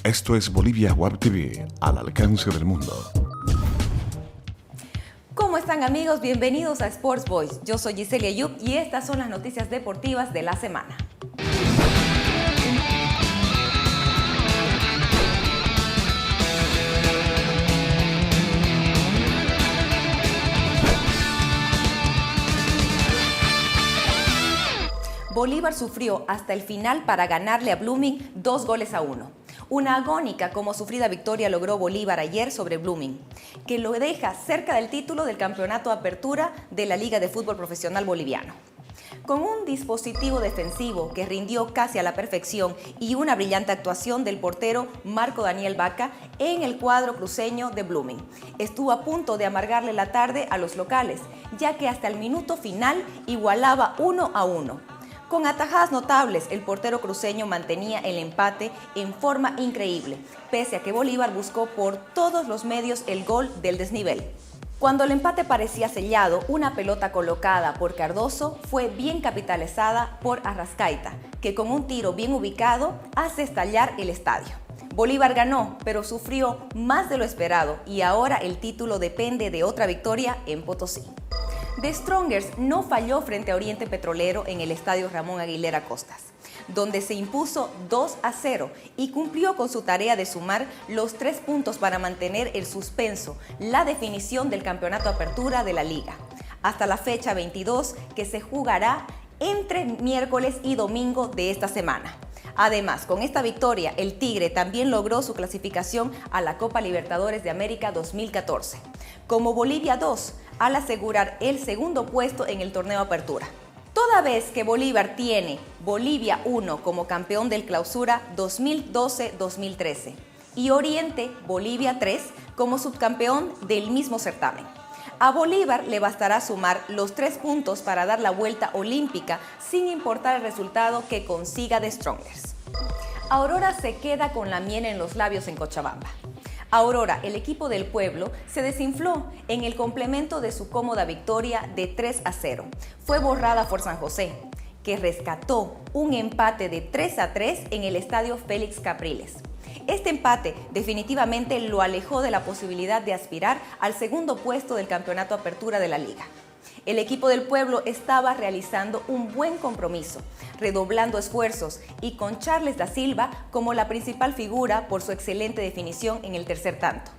Esto es Bolivia Web TV, al alcance del mundo. ¿Cómo están, amigos? Bienvenidos a Sports Voice. Yo soy Giselle Ayub y estas son las noticias deportivas de la semana. Bolívar sufrió hasta el final para ganarle a Blooming 2-1. Una agónica como sufrida victoria logró Bolívar ayer sobre Blooming, que lo deja cerca del título del campeonato Apertura de la Liga de Fútbol Profesional Boliviano. Con un dispositivo defensivo que rindió casi a la perfección y una brillante actuación del portero Marco Daniel Vaca en el cuadro cruceño de Blooming, estuvo a punto de amargarle la tarde a los locales, ya que hasta el minuto final igualaba 1-1. Con atajadas notables, el portero cruceño mantenía el empate en forma increíble, pese a que Bolívar buscó por todos los medios el gol del desnivel. Cuando el empate parecía sellado, una pelota colocada por Cardoso fue bien capitalizada por Arrascaita, que con un tiro bien ubicado hace estallar el estadio. Bolívar ganó, pero sufrió más de lo esperado y ahora el título depende de otra victoria en Potosí. The Strongers no falló frente a Oriente Petrolero en el estadio Ramón Aguilera Costas, donde se impuso 2-0 y cumplió con su tarea de sumar los 3 puntos para mantener el suspenso, la definición del campeonato Apertura de la Liga, hasta la fecha 22 que se jugará entre miércoles y domingo de esta semana. Además, con esta victoria, el Tigre también logró su clasificación a la Copa Libertadores de América 2014, como Bolivia 2, al asegurar el segundo puesto en el torneo Apertura. Toda vez que Bolívar tiene Bolivia 1 como campeón del Clausura 2012-2013 y Oriente Bolivia 3 como subcampeón del mismo certamen. A Bolívar le bastará sumar los 3 puntos para dar la vuelta olímpica sin importar el resultado que consiga The Strongers. Aurora se queda con la miel en los labios en Cochabamba. Aurora, el equipo del pueblo, se desinfló en el complemento de su cómoda victoria de 3-0. Fue borrada por San José, que rescató un empate de 3-3 en el estadio Félix Capriles. Este empate definitivamente lo alejó de la posibilidad de aspirar al segundo puesto del campeonato Apertura de la Liga. El equipo del pueblo estaba realizando un buen compromiso, redoblando esfuerzos y con Charles da Silva como la principal figura por su excelente definición en el tercer tanto.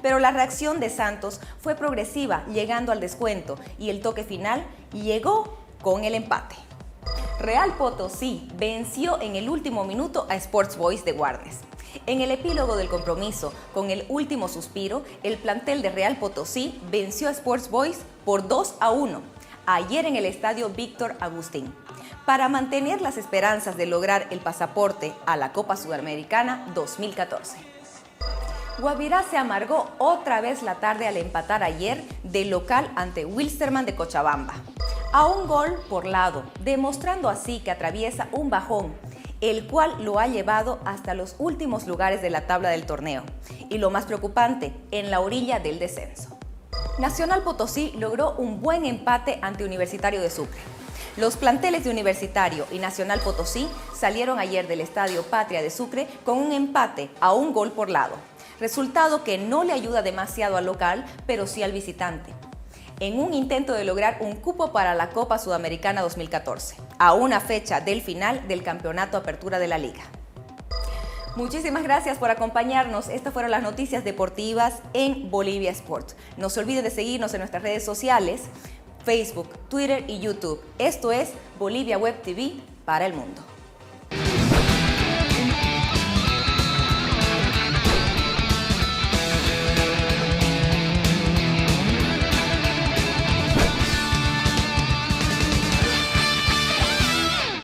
Pero la reacción de Santos fue progresiva, llegando al descuento, y el toque final llegó con el empate. Real Potosí venció en el último minuto a Sports Boys de Guarnes. En el epílogo del compromiso, con el último suspiro, el plantel de Real Potosí venció a Sports Boys por 2-1, ayer en el estadio Víctor Agustín, para mantener las esperanzas de lograr el pasaporte a la Copa Sudamericana 2014. Guavirá se amargó otra vez la tarde al empatar ayer de local ante Wilstermann de Cochabamba, a un gol por lado, demostrando así que atraviesa un bajón, el cual lo ha llevado hasta los últimos lugares de la tabla del torneo, y lo más preocupante, en la orilla del descenso. Nacional Potosí logró un buen empate ante Universitario de Sucre. Los planteles de Universitario y Nacional Potosí salieron ayer del Estadio Patria de Sucre con un empate a un gol por lado, resultado que no le ayuda demasiado al local, pero sí al visitante, en un intento de lograr un cupo para la Copa Sudamericana 2014, a una fecha del final del campeonato Apertura de la Liga. Muchísimas gracias por acompañarnos. Estas fueron las noticias deportivas en Bolivia Sport. No se olviden de seguirnos en nuestras redes sociales, Facebook, Twitter y YouTube. Esto es Bolivia Web TV para el mundo.